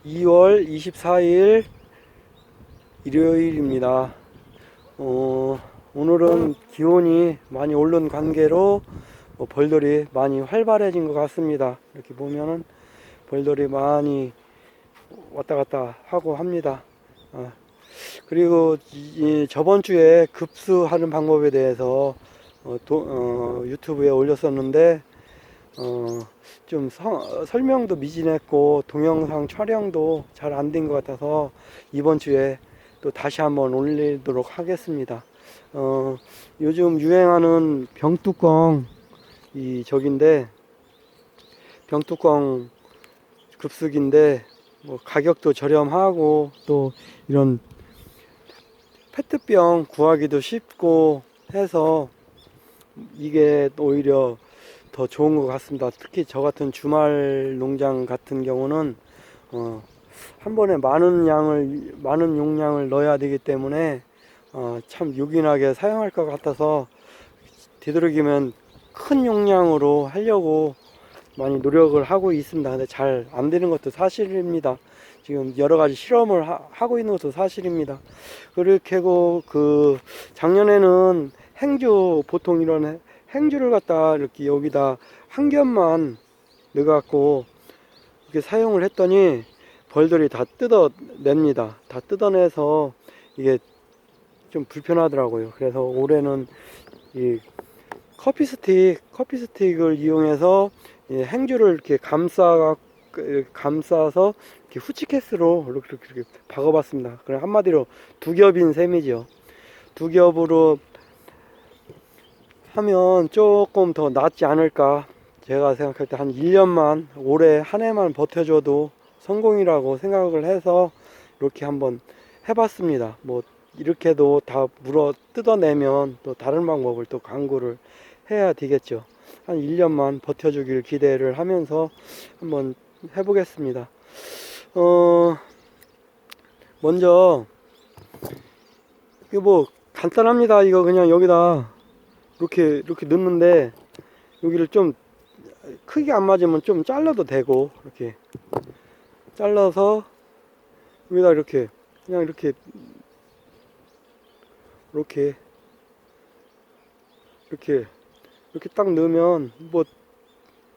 2월 24일 일요일입니다. 오늘은 기온이 많이 오른 관계로 벌들이 많이 활발해진 것 같습니다. 이렇게 보면은 벌들이 많이 왔다 갔다 하고 합니다. 그리고 저번 주에 급수하는 방법에 대해서 유튜브에 올렸었는데 좀 설명도 미진했고 동영상 촬영도 잘 안 된 것 같아서 이번 주에 또 다시 한번 올리도록 하겠습니다. 요즘 유행하는 병뚜껑 병뚜껑 급속인데 가격도 저렴하고 또 이런 페트병 구하기도 쉽고 해서 이게 오히려 더 좋은 것 같습니다. 특히 저 같은 주말 농장 같은 경우는 한 번에 많은 용량을 넣어야 되기 때문에 참 요긴하게 사용할 것 같아서 되도록이면 큰 용량으로 하려고 많이 노력을 하고 있습니다. 근데 잘 안 되는 것도 사실입니다. 지금 여러 가지 실험을 하고 있는 것도 사실입니다. 그렇게 하고 작년에는 보통 이런 행주를 갖다 이렇게 여기다 한 겹만 넣어갖고 이렇게 사용을 했더니 벌들이 다 뜯어냅니다. 다 뜯어내서 이게 좀 불편하더라고요. 그래서 올해는 이 커피 스틱을 이용해서 행주를 이렇게 감싸서 이렇게 후치케스로 이렇게 박아봤습니다. 그냥 한마디로 두 겹인 셈이죠. 두 겹으로 하면 조금 더 낫지 않을까. 제가 생각할 때 한 1년만, 올해 한 해만 버텨줘도 성공이라고 생각을 해서 이렇게 한번 해봤습니다. 이렇게도 다 뜯어내면 또 다른 방법을 또 강구를 해야 되겠죠. 한 1년만 버텨주길 기대를 하면서 한번 해보겠습니다. 먼저 이거 간단합니다. 이거 그냥 여기다 이렇게 넣는데 여기를 좀 크게 안 맞으면 좀 잘라도 되고, 이렇게 잘라서 여기다 그냥 이렇게 딱 넣으면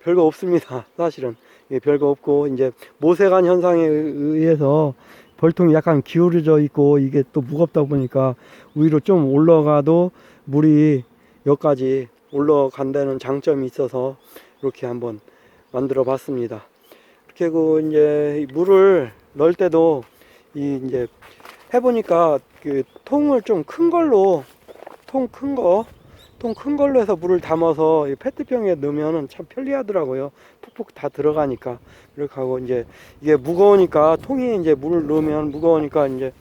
별거 없습니다. 사실은 별거 없고, 이제 모세관 현상에 의해서 벌통이 약간 기울어져 있고 이게 또 무겁다 보니까 위로 좀 올라가도 물이 여기까지 올라간다는 장점이 있어서 이렇게 한번 만들어 봤습니다. 이렇게 하고 이제 물을 넣을 때도 이제 해보니까 통을 좀 큰 걸로, 통 큰 걸로 해서 물을 담아서 이 페트병에 넣으면 참 편리하더라고요. 푹푹 다 들어가니까. 이렇게 하고 이제 이게 무거우니까, 통이 이제 물을 넣으면 무거우니까 이제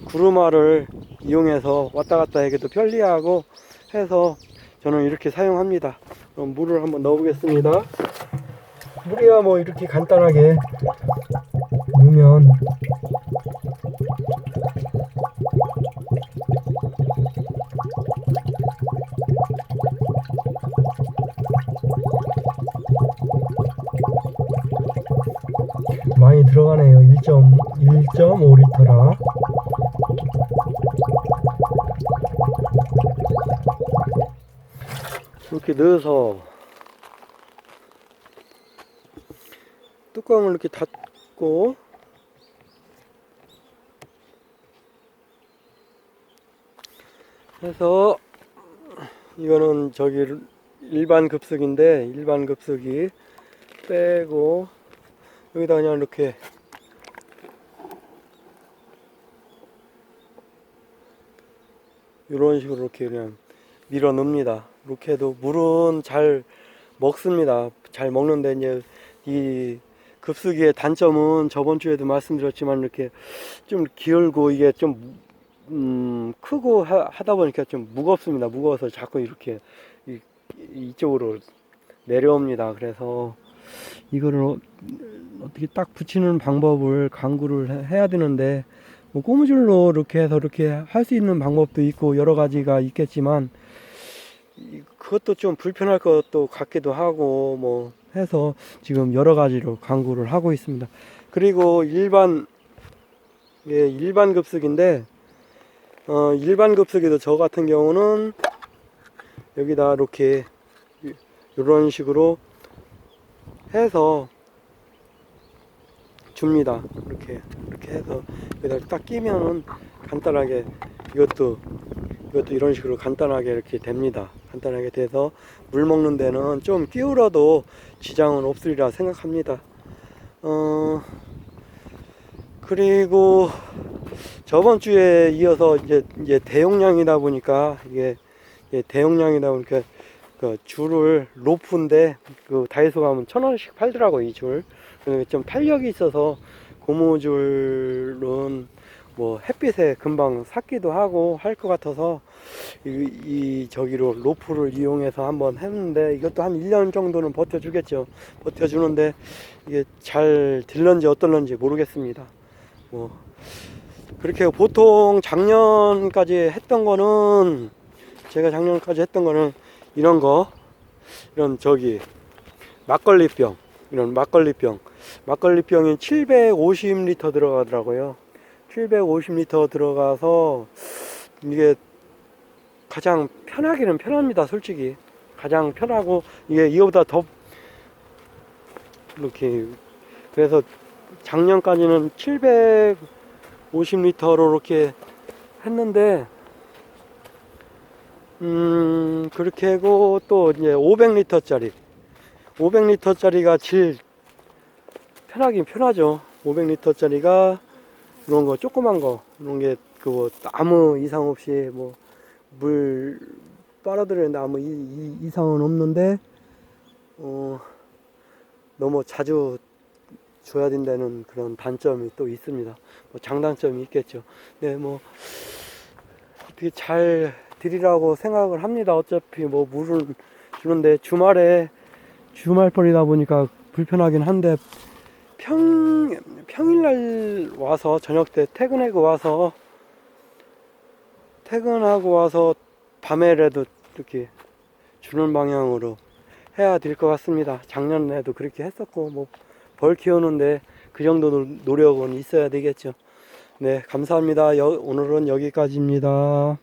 구루마를 이용해서 왔다 갔다 하기도 편리하고 해서 저는 이렇게 사용합니다. 그럼 물을 한번 넣어 보겠습니다. 물이야 이렇게 간단하게 넣으면 많이 들어가네요. 1.5리터라. 이렇게 넣어서 뚜껑을 이렇게 닫고 해서, 이거는 일반 급속인데 일반 급속이 빼고 여기다 그냥 이렇게 이런 식으로 이렇게 그냥 밀어 넣습니다. 이렇게 해도 물은 잘 먹습니다. 잘 먹는데 이제 이 급수기의 단점은 저번 주에도 말씀드렸지만 이렇게 좀 기울고 이게 좀 크고 하다 보니까 좀 무겁습니다. 무거워서 자꾸 이렇게 이쪽으로 내려옵니다. 그래서 이거를 어떻게 딱 붙이는 방법을 강구를 해야 되는데, 고무줄로 이렇게 해서 이렇게 할 수 있는 방법도 있고 여러 가지가 있겠지만 그것도 좀 불편할 것도 같기도 하고 해서 지금 여러 가지로 광고를 하고 있습니다. 그리고 일반 급속인데 일반 급속에도 저 같은 경우는 여기다 이렇게 이런 식으로 해서 줍니다. 이렇게 해서 여기다 딱 끼면은 간단하게 이것도 이런 식으로 간단하게 이렇게 됩니다. 간단하게 돼서 물 먹는 데는 좀 끼울어도 지장은 없으리라 생각합니다. 그리고 저번 주에 이어서 이제 대용량이다 보니까 그 줄을 로프인데 그 다이소 가면 1,000원씩 팔더라고 이 줄. 좀 탄력이 있어서 고무줄은 뭐 햇빛에 금방 삭기도 하고 할 것 같아서 저기로 로프를 이용해서 한번 했는데 이것도 한 1년 정도는 버텨주겠죠. 버텨주는데 이게 잘 될런지 어떨런지 모르겠습니다. 뭐 그렇게 보통 작년까지 했던 거는 제가 작년까지 했던 거는 이런 저기 막걸리병, 이런 막걸리병이 750리터 들어가더라고요. 750리터 들어가서 이게 가장 편하기는 편합니다. 솔직히 가장 편하고 이게 이거보다 더 이렇게 그래서 작년까지는 750리터로 이렇게 했는데 그렇게 하고 또 이제 500리터짜리가 제일 편하긴 편하죠. 500리터짜리가 이런 거 조그만 거 이런 게 그거 아무 이상 없이 뭐 물 빨아들이는데 아무 이상은 없는데 너무 자주 줘야 된다는 그런 단점이 또 있습니다. 뭐 장단점이 있겠죠. 네, 뭐 어떻게 잘 드리라고 생각을 합니다. 어차피 뭐 물을 주는데 주말벌이다 보니까 불편하긴 한데 평일날 와서 저녁 때 퇴근하고 와서 밤에라도 이렇게 주는 방향으로 해야 될 것 같습니다. 작년에도 그렇게 했었고 뭐 벌 키우는데 그 정도 노력은 있어야 되겠죠. 네, 감사합니다. 오늘은 여기까지입니다.